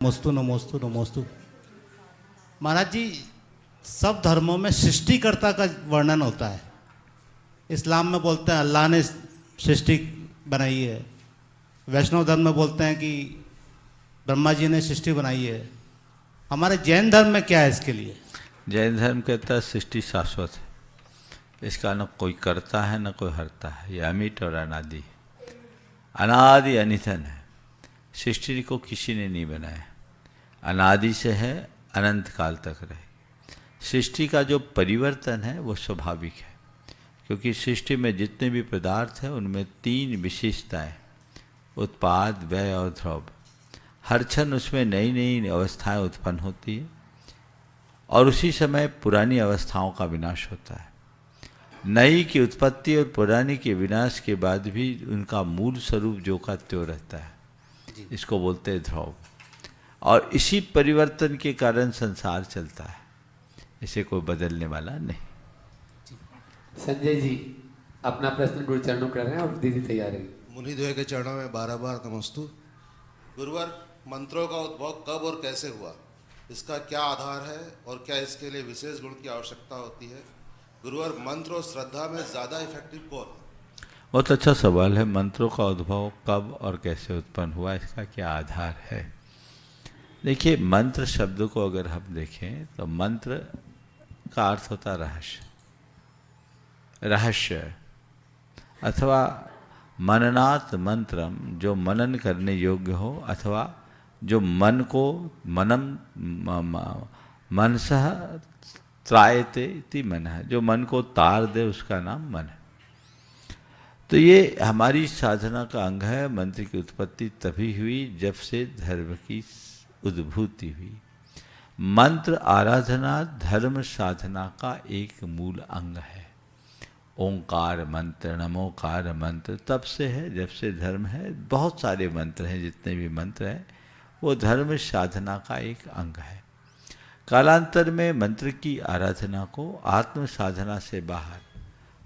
नमोस्तु नमोस्तु नमोस्तु। महाराज जी, सब धर्मों में सृष्टिकर्ता का वर्णन होता है। इस्लाम में बोलते हैं अल्लाह ने सृष्टि बनाई है, वैष्णव धर्म में बोलते हैं कि ब्रह्मा जी ने सृष्टि बनाई है। हमारे जैन धर्म में क्या है इसके लिए? जैन धर्म कहता है सृष्टि शाश्वत है, इसका न कोई करता है न कोई हरता है, ये अमिट और अनादि, अनादि अनिधन है। सृष्टि को किसी ने नहीं बनाया, अनादि से है, अनंत काल तक रहे। सृष्टि का जो परिवर्तन है वो स्वाभाविक है, क्योंकि सृष्टि में जितने भी पदार्थ हैं उनमें तीन विशेषताएं, उत्पाद, व्यय और ध्रुव। हर क्षण उसमें नई नई अवस्थाएं उत्पन्न होती है और उसी समय पुरानी अवस्थाओं का विनाश होता है। नई की उत्पत्ति और पुरानी के विनाश के बाद भी उनका मूल स्वरूप जो का त्यों रहता है, इसको बोलते हैं ध्रुव। और इसी परिवर्तन के कारण संसार चलता है, इसे कोई बदलने वाला नहीं। संजय जी अपना प्रश्न गुरु चरणों कर रहे हैं और दीदी तैयार है। मुनिद्वय के चरणों में बार बार नमस्तु। गुरुवर, मंत्रों का उद्भव कब और कैसे हुआ, इसका क्या आधार है और क्या इसके लिए विशेष गुण की आवश्यकता होती है? गुरुवर, मंत्र और श्रद्धा में ज़्यादा इफेक्टिव कौन है? बहुत अच्छा सवाल है। मंत्रों का उद्भव कब और कैसे उत्पन्न हुआ, इसका क्या आधार है? देखिए, मंत्र शब्द को अगर हम देखें तो मंत्र का अर्थ होता रहस्य, रहस्य अथवा मननात् मंत्रम, जो मनन करने योग्य हो अथवा जो मन को मनसः त्रायते इति मन है, जो मन को तार दे उसका नाम मन है। तो ये हमारी साधना का अंग है। मंत्र की उत्पत्ति तभी हुई जब से धर्म की उद्भूति हुई। मंत्र आराधना धर्म साधना का एक मूल अंग है। ओंकार मंत्र, नमोकार मंत्र तब से है जब से धर्म है। बहुत सारे मंत्र हैं, जितने भी मंत्र हैं वो धर्म साधना का एक अंग है। कालांतर में मंत्र की आराधना को आत्म साधना से बाहर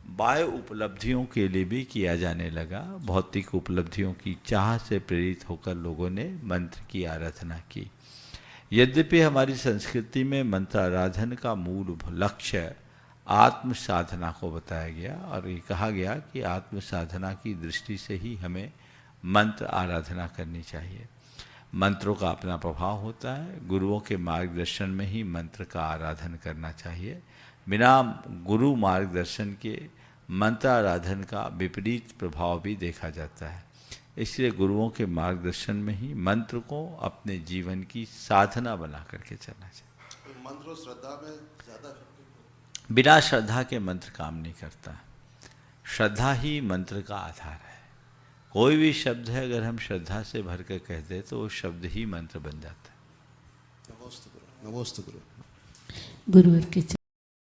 बाह्य उपलब्धियों के लिए भी किया जाने लगा। भौतिक उपलब्धियों की चाह से प्रेरित होकर लोगों ने मंत्र की आराधना की। यद्यपि हमारी संस्कृति में मंत्र आराधन का मूल लक्ष्य आत्म साधना को बताया गया और ये कहा गया कि आत्म साधना की दृष्टि से ही हमें मंत्र आराधना करनी चाहिए। मंत्रों का अपना प्रभाव होता है, गुरुओं के मार्गदर्शन में ही मंत्र का आराधन करना चाहिए। बिना गुरु मार्गदर्शन के मंत्र आराधन का विपरीत प्रभाव भी देखा जाता है। इसलिए गुरुओं के मार्गदर्शन में ही मंत्र को अपने जीवन की साधना बना करके चलना चाहिए। मंत्र और श्रद्धा में ज़्यादा बिना श्रद्धा के मंत्र काम नहीं करता। श्रद्धा ही मंत्र का आधार है। कोई भी शब्द है अगर हम श्रद्धा से भर कर कहते तो वो शब्द ही मंत्र बन जाता है। नमोस्तु गुरु, नमोस्तु गुरु। गुरुवर के